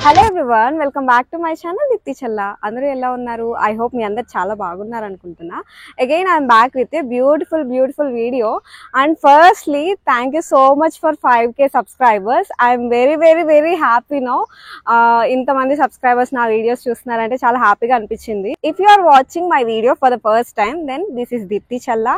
Hello everyone, welcome back to my channel Deepthi Challa. అందరూ ఎలా ఉన్నారు? ఐ హోప్ మీ అందరు చాలా బాగున్నారు అనుకుంటున్నా. Again I'm back with a beautiful video. And firstly thank you so much for 5K subscribers. I'm very happy no. ఇంతమంది subscribers నా videos చూస్తున్నారంటే చాలా హ్యాపీగా అనిపించింది. If you are watching my video for the first time, then this is Deepthi Challa.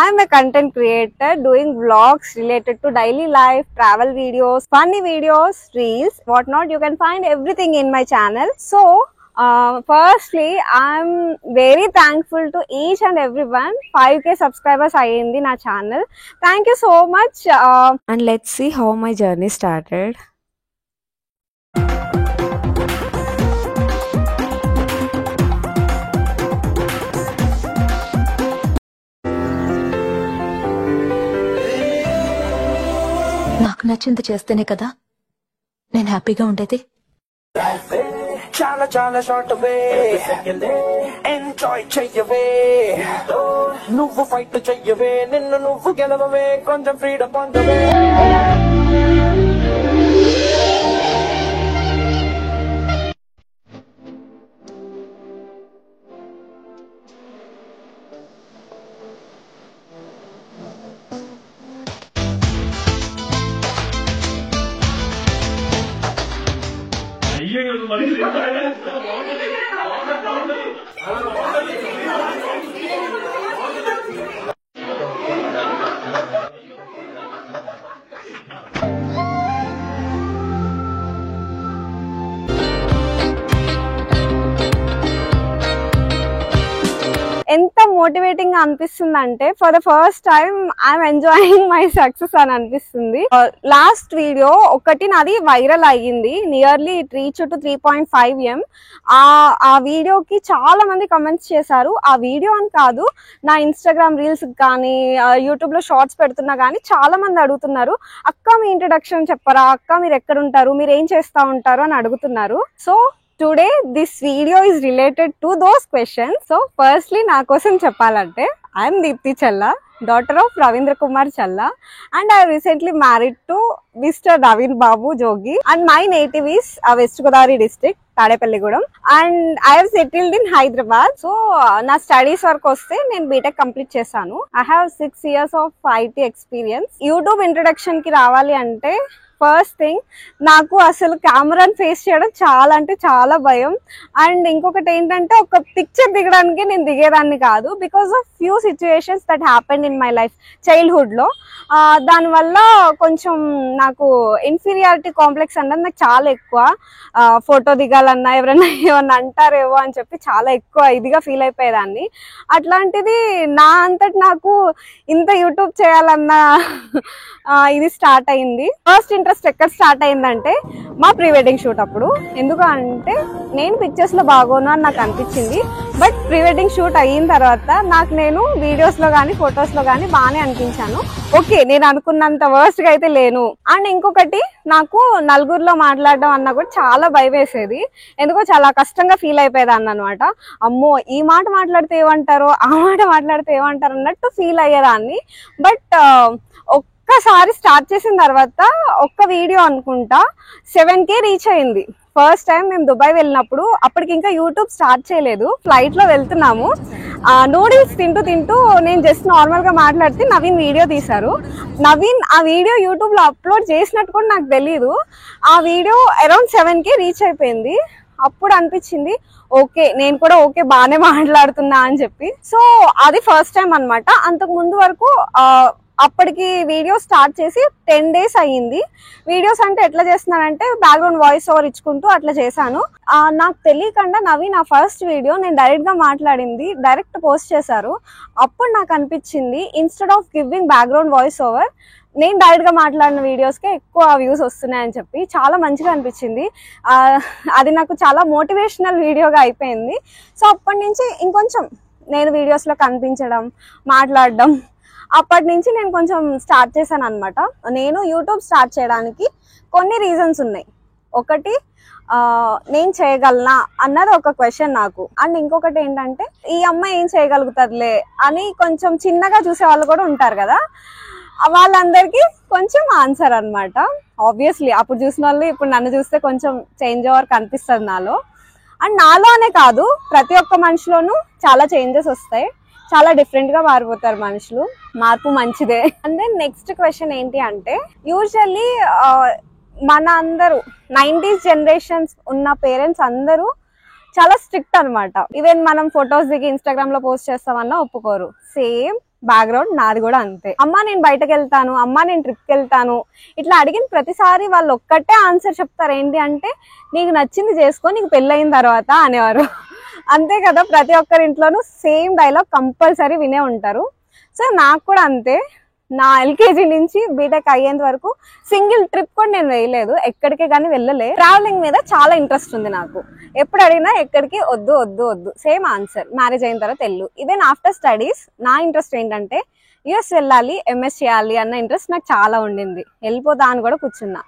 I'm a content creator doing vlogs related to daily life, travel videos, funny videos, reels, whatnot. You can find everything in my channel. So firstly, I'm very thankful to each and everyone. 5K subscribers ayindi na channel. Thank you so much. And let's see how my journey started. నాకు నచ్చింది చేస్తేనే కదా నేను హ్యాపీగా ఉండేది. చాలా చాలా short వే enjoy చెయ్యవే, నువ్వు ఫైట్ చెయ్యవే, నిన్ను నువ్వు గెలవవే, కొంచెం ఫ్రీడమ్ పొందవే. ఎంత మోటివేటింగ్ గా అనిపిస్తుంది అంటే, for the first time I'm enjoying my success అని అనిపిస్తుంది. లాస్ట్ వీడియో ఒకటి నాది వైరల్ అయ్యింది, నియర్లీ రీచ్ టు 3.5M. ఆ వీడియోకి చాలా మంది కమెంట్స్ చేశారు. ఆ వీడియో అని కాదు, నా ఇన్స్టాగ్రామ్ రీల్స్ కానీ యూట్యూబ్ లో షార్ట్స్ పెడుతున్నా కానీ చాలా మంది అడుగుతున్నారు, అక్క మీ ఇంట్రడక్షన్ చెప్పరా, అక్క మీరు ఎక్కడ ఉంటారు, మీరు ఏం చేస్తా ఉంటారు అని అడుగుతున్నారు. So today this video is related to those questions. So firstly na kosam cheppalante, I am Deepthi Challa, daughter of Ravindra Kumar Challa, and I recently married to Mr. Naveen Babu Jogi, and my native is West Godavari district, Tadepalligudam, and I have settled in Hyderabad. So na studies work oste nenu BTech complete chesanu. I have 6 years of IT experience. YouTube introduction ki ravali ante first thing, నాకు అసలు కెమెరాని face చేయడం చాలా అంటే చాలా భయం. And ఇంకొకటి ఏంటంటే, ఒక పిక్చర్ దిగడానికి నేను దిగేదాన్ని కాదు, because of few situations that happened in my life చైల్డ్హుడ్లో. దానివల్ల కొంచెం నాకు ఇన్ఫీరియారిటీ కాంప్లెక్స్ అన్నది నాకు చాలా ఎక్కువ. ఫోటో దిగాలన్నా ఎవరైనా ఏమన్నా అంటారేమో అని చెప్పి చాలా ఎక్కువ ఇదిగా ఫీల్ అయిపోయేదాన్ని. అట్లాంటిది నా అంతటి నాకు ఇంత యూట్యూబ్ చేయాలన్న ఇది స్టార్ట్ అయింది. ఫస్ట్ ఇంట్రెస్ట్ ఎక్కడ స్టార్ట్ అయిందంటే మా ప్రీ వెడ్డింగ్ షూట్ అప్పుడు. ఎందుకు అంటే, నేను పిక్చర్స్ లో బాగోను అని నాకు అనిపించింది, బట్ ప్రీ వెడ్డింగ్ షూట్ అయిన తర్వాత నాకు నేను వీడియోస్ లో కానీ ఫొటోస్ లో కానీ బాగానే అనిపించాను. ఓకే, నేను అనుకున్నంత వర్స్ట్ గా అయితే లేను. అండ్ ఇంకొకటి, నాకు నలుగురిలో మాట్లాడడం అన్నా కూడా చాలా భయం వేసేది. ఎందుకో చాలా కష్టంగా ఫీల్ అయిపోయేదాన్ని అనమాట. అమ్మో, ఈ మాట మాట్లాడితే ఏమంటారో, ఆ మాట మాట్లాడితే ఏమంటారు అన్నట్టు ఫీల్ అయ్యేదాన్ని. బట్ ఒక్కసారి స్టార్ట్ చేసిన తర్వాత ఒక్క వీడియో అనుకుంటా 7K రీచ్ అయింది. ఫస్ట్ టైం మేము దుబాయ్ వెళ్ళినప్పుడు, అప్పటికి ఇంకా యూట్యూబ్ స్టార్ట్ చేయలేదు, ఫ్లైట్ లో వెళ్తున్నాము. నూడిల్స్ తింటూ నేను జస్ట్ నార్మల్ గా మాట్లాడితే నవీన్ వీడియో తీశారు. నవీన్ ఆ వీడియో యూట్యూబ్ లో అప్లోడ్ చేసినట్టు కూడా నాకు తెలీదు. ఆ వీడియో అరౌండ్ 7K రీచ్ అయిపోయింది. అప్పుడు అనిపించింది, ఓకే నేను కూడా ఓకే బాగానే మాట్లాడుతున్నా అని చెప్పి. సో అది ఫస్ట్ టైం అనమాట. అంతకు ముందు వరకు అప్పటికి వీడియో స్టార్ట్ చేసి 10 days అయ్యింది. వీడియోస్ అంటే ఎట్లా చేస్తున్నానంటే, బ్యాక్గ్రౌండ్ వాయిస్ ఓవర్ ఇచ్చుకుంటూ అట్లా చేశాను. నాకు తెలియకుండా నవీన్ నా ఫస్ట్ వీడియో నేను డైరెక్ట్ గా మాట్లాడింది డైరెక్ట్ పోస్ట్ చేశారు. అప్పుడు నాకు అనిపించింది, instead of giving background voice over, నేను డైరెక్ట్ గా మాట్లాడిన వీడియోస్కే ఎక్కువ వ్యూస్ వస్తున్నాయని చెప్పి చాలా మంచిగా అనిపించింది. అది నాకు చాలా మోటివేషనల్ వీడియోగా అయిపోయింది. సో అప్పటి నుంచి ఇంకొంచెం నేను వీడియోస్ లో కనిపించడం, మాట్లాడడం, అప్పటి నుంచి నేను కొంచెం స్టార్ట్ చేశాను అనమాట. నేను యూట్యూబ్ స్టార్ట్ చేయడానికి కొన్ని రీజన్స్ ఉన్నాయి. ఒకటి, నేను చేయగలనా అన్నది ఒక క్వశ్చన్ నాకు. అండ్ ఇంకొకటి ఏంటంటే, ఈ అమ్మాయి ఏం చేయగలుగుతుందిలే అని కొంచెం చిన్నగా చూసే వాళ్ళు కూడా ఉంటారు కదా. వాళ్ళందరికీ కొంచెం ఆన్సర్ అన్నమాట. ఆబ్వియస్లీ అప్పుడు చూసిన వాళ్ళు ఇప్పుడు నన్ను చూస్తే కొంచెం చేంజ్ ఓవర్ కనిపిస్తుంది నాలో. అండ్ నాలో అనే కాదు, ప్రతి ఒక్క మనిషిలోనూ చాలా చేంజెస్ వస్తాయి, చాలా డిఫరెంట్ గా మారిపోతారు మనుషులు. మార్పు మంచిదే. అండ్ దెన్ నెక్స్ట్ క్వశ్చన్ ఏంటి అంటే, యూజువల్లీ మన అందరూ 90s జనరేషన్స్ ఉన్న పేరెంట్స్ అందరూ చాలా స్ట్రిక్ట్ అన్నమాట. ఈవెన్ మనం ఫొటోస్ దిగి ఇన్స్టాగ్రామ్ లో పోస్ట్ చేస్తామన్నా ఒప్పుకోరు. సేమ్ బ్యాక్గ్రౌండ్ నాది కూడా అంతే. అమ్మ నేను బయటకు వెళ్తాను, అమ్మ నేను ట్రిప్కి వెళ్తాను, ఇట్లా అడిగిన ప్రతిసారి వాళ్ళు ఒక్కటే ఆన్సర్ చెప్తారు, ఏంటి అంటే నీకు నచ్చింది చేసుకో, నీకు పెళ్ళయిన తర్వాత అనేవారు. అంతే కదా, ప్రతి ఒక్కరి ఇంట్లోనూ సేమ్ డైలాగ్ కంపల్సరీ వినే ఉంటారు. సో నాకు కూడా అంతే. నా ఎల్కేజీ నుంచి బీటెక్ అయ్యేంత వరకు సింగిల్ ట్రిప్ కూడా నేను వేయలేదు, ఎక్కడికి కానీ వెళ్ళలే. ట్రావెలింగ్ మీద చాలా ఇంట్రెస్ట్ ఉంది నాకు. ఎప్పుడు అడిగినా ఎక్కడికి వద్దు వద్దు వద్దు, సేమ్ ఆన్సర్. మ్యారేజ్ అయిన తర్వాత వెళ్ళు. ఈవెన్ ఆఫ్టర్ స్టడీస్ నా ఇంట్రెస్ట్ ఏంటంటే యుఎస్ వెళ్ళాలి, ఎంఎస్ చేయాలి అన్న ఇంట్రెస్ట్ నాకు చాలా ఉండింది. వెళ్ళిపోతా అని కూడా కూర్చున్నా.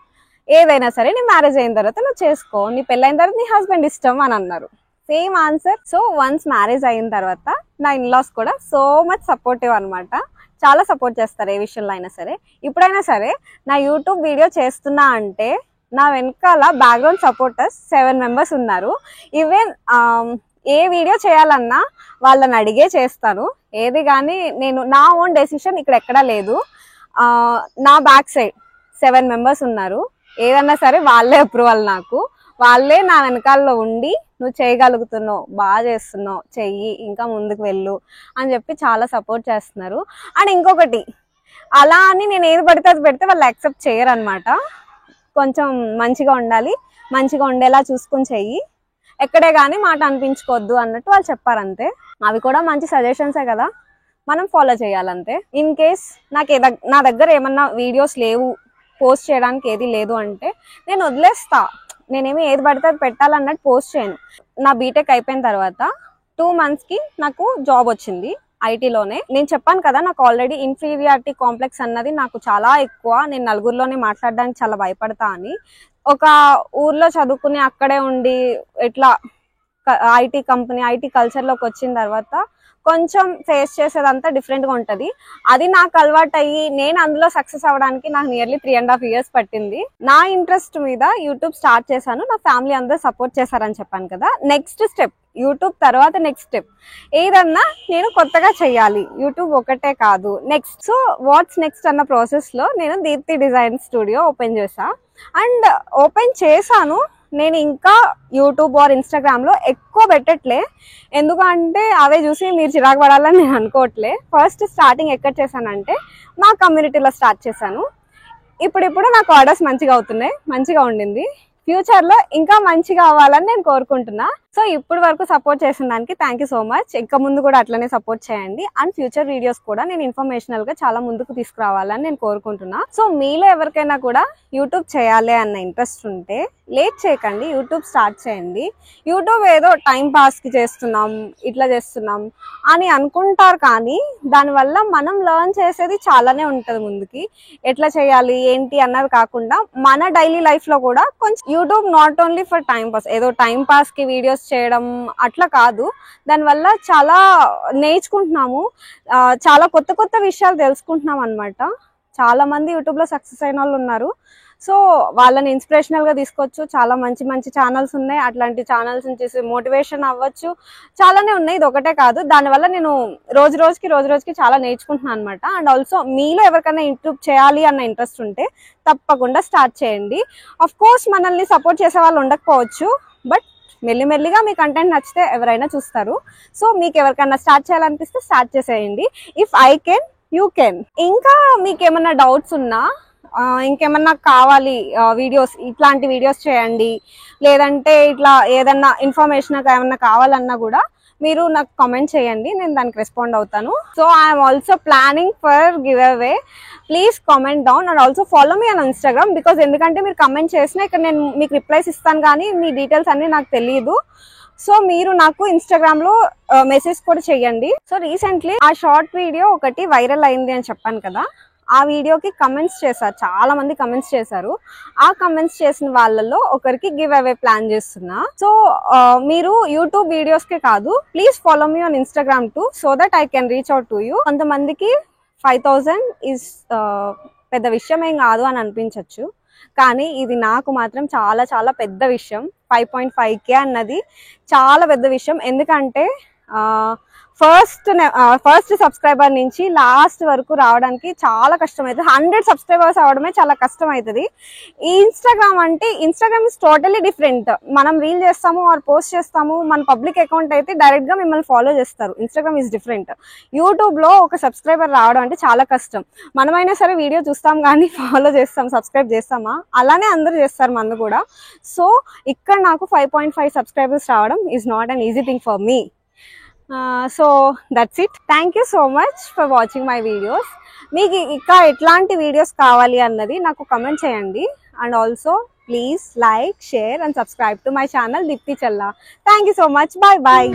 ఏదైనా సరే నీ మ్యారేజ్ అయిన తర్వాత నువ్వు చేసుకో, నీ పెళ్ళైన తర్వాత నీ హస్బెండ్ ఇష్టం అని అన్నారు. Same answer. So once marriage అయిన తర్వాత నా ఇన్లాస్ కూడా సో మచ్ సపోర్టివ్ అనమాట. చాలా సపోర్ట్ చేస్తారు ఏ విషయంలో అయినా సరే. ఇప్పుడైనా సరే నా యూట్యూబ్ వీడియో చేస్తున్నా అంటే నా వెనకాల బ్యాక్గ్రౌండ్ సపోర్టర్స్ 7 members ఉన్నారు. ఈవెన్ ఏ వీడియో చేయాలన్నా వాళ్ళని అడిగే చేస్తాను. ఏది కానీ నేను నా ఓన్ డెసిషన్ ఇక్కడ ఎక్కడా లేదు. నా బ్యాక్ సైడ్ 7 members ఉన్నారు. ఏదన్నా సరే వాళ్ళే అప్రూవల్, నాకు వాళ్ళే నా వెనకాలలో ఉండి నువ్వు చేయగలుగుతున్నావు, బాగా చేస్తున్నావు, చెయ్యి, ఇంకా ముందుకు వెళ్ళు అని చెప్పి చాలా సపోర్ట్ చేస్తున్నారు. అండ్ ఇంకొకటి, అలా అని నేను ఏది పడితే అది పెడితే వాళ్ళు యాక్సెప్ట్ చేయరు అనమాట. కొంచెం మంచిగా ఉండాలి, మంచిగా ఉండేలా చూసుకుని చెయ్యి, ఎక్కడే కానీ మాట అనిపించుకోవద్దు అన్నట్టు వాళ్ళు చెప్పారంతే. అవి కూడా మంచి సజెషన్సే కదా, మనం ఫాలో చేయాలంతే. ఇన్ కేస్ నా దగ్గర ఏమన్నా వీడియోస్ లేవు, పోస్ట్ చేయడానికి ఏది లేదు అంటే నేను వదిలేస్తా. నేనేమి ఏది పడితే అది పెట్టాలన్నట్టు పోస్ట్ చేయను. నా బీటెక్ అయిపోయిన తర్వాత 2 monthsకి నాకు జాబ్ వచ్చింది ఐటీలోనే. నేను చెప్పాను కదా, నాకు ఆల్రెడీ ఇన్ఫీరియారిటీ కాంప్లెక్స్ అన్నది నాకు చాలా ఎక్కువ. నేను నలుగురిలోనే మాట్లాడడానికి చాలా భయపడతా అని. ఒక ఊర్లో చదువుకుని అక్కడే ఉండి ఇట్లా ఐటీ కంపెనీ, ఐటీ కల్చర్లోకి వచ్చిన తర్వాత కొంచెం ఫేస్ చేసేదంతా డిఫరెంట్గా ఉంటుంది. అది నాకు అలవాటు అయ్యి నేను అందులో సక్సెస్ అవ్వడానికి నాకు నియర్లీ 3.5 years పట్టింది. నా ఇంట్రెస్ట్ మీద యూట్యూబ్ స్టార్ట్ చేశాను. నా ఫ్యామిలీ అందరూ సపోర్ట్ చేశారని చెప్పాను కదా. నెక్స్ట్ స్టెప్ యూట్యూబ్ తర్వాత నెక్స్ట్ స్టెప్ ఏదన్నా నేను కొత్తగా చెయ్యాలి, యూట్యూబ్ ఒకటే కాదు. నెక్స్ట్, సో వాట్స్ నెక్స్ట్ అన్న ప్రాసెస్లో నేను దీప్తి డిజైన్ స్టూడియో ఓపెన్ చేశా. అండ్ ఓపెన్ చేశాను, నేను ఇంకా యూట్యూబ్ ఆర్ ఇన్స్టాగ్రామ్లో ఎక్కువ పెట్టట్లే. ఎందుకంటే అవే చూసి మీరు చిరాకు పడాలని నేను అనుకోవట్లే. ఫస్ట్ స్టార్టింగ్ ఎక్కడ చేశానంటే మా కమ్యూనిటీలో స్టార్ట్ చేశాను. ఇప్పుడు నాకు ఆర్డర్స్ మంచిగా అవుతున్నాయి, మంచిగా ఉండింది. ఫ్యూచర్లో ఇంకా మంచిగా అవ్వాలని నేను కోరుకుంటున్నా. సో ఇప్పుడు వరకు సపోర్ట్ చేసిన దానికి థ్యాంక్ యూ సో మచ్. ఇంకా ముందు కూడా అట్లనే సపోర్ట్ చేయండి. అండ్ ఫ్యూచర్ వీడియోస్ కూడా నేను ఇన్ఫర్మేషనల్గా చాలా ముందుకు తీసుకురావాలని నేను కోరుకుంటున్నా. సో మీలో ఎవరికైనా కూడా యూట్యూబ్ చేయాలి అన్న ఇంట్రెస్ట్ ఉంటే లేట్ చేయకండి, యూట్యూబ్ స్టార్ట్ చేయండి. యూట్యూబ్ ఏదో టైం పాస్కి చేస్తున్నాం, ఇట్లా చేస్తున్నాం అని అనుకుంటారు, కానీ దానివల్ల మనం లెర్న్ చేసేది చాలానే ఉంటుంది ముందుకి. ఎట్లా చేయాలి ఏంటి అన్నది కాకుండా మన డైలీ లైఫ్లో కూడా కొంచెం YouTube not only for time pass, ఏదో టైం పాస్కి వీడియోస్ చేయడం అట్లా కాదు. దానివల్ల చాలా నేర్చుకుంటున్నాము, చాలా కొత్త కొత్త విషయాలు తెలుసుకుంటున్నాం అనమాట. చాలా మంది యూట్యూబ్లో సక్సెస్ అయిన వాళ్ళు ఉన్నారు. సో వాళ్ళని ఇన్స్పిరేషనల్గా తీసుకోవచ్చు. చాలా మంచి మంచి ఛానల్స్ ఉన్నాయి, అట్లాంటి ఛానల్స్ నుంచి మోటివేషన్ అవ్వచ్చు, చాలానే ఉన్నాయి, ఇది ఒకటే కాదు. దానివల్ల నేను రోజు రోజుకి చాలా నేర్చుకుంటున్నాను అనమాట. అండ్ ఆల్సో మీలో ఎవరికైనా యూట్యూబ్ చేయాలి అన్న ఇంట్రెస్ట్ ఉంటే తప్పకుండా స్టార్ట్ చేయండి. ఆఫ్ కోర్స్ మనల్ని సపోర్ట్ చేసే వాళ్ళు ఉండకపోవచ్చు, బట్ మెల్లిమెల్లిగా మీ కంటెంట్ నచ్చితే ఎవరైనా చూస్తారు. సో మీకు ఎవరికైనా స్టార్ట్ చేయాలనిపిస్తే స్టార్ట్ చేసేయండి. If I can, you can. ఇంకా మీకు ఏమన్నా డౌట్స్ ఉన్నా, ఇంకేమన్నా కావాలి వీడియోస్, ఇట్లాంటి వీడియోస్ చేయండి, లేదంటే ఇట్లా ఏదన్నా ఇన్ఫర్మేషన్ ఏమన్నా కావాలన్నా కూడా మీరు నాకు కామెంట్ చేయండి, నేను దానికి రెస్పాండ్ అవుతాను. So I'm also planning for give away. Please comment down and also follow me on Instagram. Because ఎందుకంటే మీరు కమెంట్ చేసినా ఇక్కడ నేను మీకు రిప్లైస్ ఇస్తాను, కానీ మీ డీటెయిల్స్ అన్ని నాకు తెలియదు. సో మీరు నాకు ఇన్స్టాగ్రామ్ లో మెసేజ్ కూడా చెయ్యండి. సో రీసెంట్లీ ఆ షార్ట్ వీడియో ఒకటి వైరల్ అయింది అని చెప్పాను కదా, ఆ వీడియోకి కమెంట్స్ చేశారు, చాలా మంది కమెంట్స్ చేశారు. ఆ కమెంట్స్ చేసిన వాళ్ళలో ఒకరికి గివ్ అవే ప్లాన్ చేస్తున్నా. సో మీరు యూట్యూబ్ వీడియోస్ కే కాదు, please follow me on Instagram to, so that I can reach out to you. కొంతమందికి 5,000 ఈజ్ పెద్ద విషయం ఏం కాదు అని అనిపించవచ్చు, కానీ ఇది నాకు మాత్రం చాలా చాలా పెద్ద విషయం. 5.5K అన్నది చాలా పెద్ద విషయం. ఎందుకంటే ఫస్ట్ సబ్స్క్రైబర్ నుంచి లాస్ట్ వరకు రావడానికి చాలా కష్టమవుతుంది. 100 సబ్స్క్రైబర్స్ అవడమే చాలా కష్టం అవుతుంది. ఈ ఇన్స్టాగ్రామ్ అంటే ఇన్స్టాగ్రామ్ ఇస్ టోటలీ డిఫరెంట్. మనం రీల్ చేస్తాము ఆర్ పోస్ట్ చేస్తాము, మన పబ్లిక్ అకౌంట్ అయితే డైరెక్ట్ గా మిమ్మల్ని ఫాలో చేస్తారు. Instagram is different. యూట్యూబ్ లో ఒక సబ్స్క్రైబర్ రావడం అంటే చాలా కష్టం. మనమైనా సరే వీడియో చూస్తాం కానీ ఫాలో చేస్తాం, సబ్స్క్రైబ్ చేస్తామా, అలానే అందరూ చేస్తారు మందు కూడా. సో ఇక్కడ నాకు 5.5 సబ్స్క్రైబర్స్ రావడం is not an easy thing for me. So that's it. Thank you so much for watching my videos. మీకు ఇంకా ఎట్లాంటి వీడియోస్ కావాలి అన్నది నాకు కమెంట్ చేయండి. And also please like, share and subscribe to my channel Deepthi Challa. Thank you so much. Bye bye.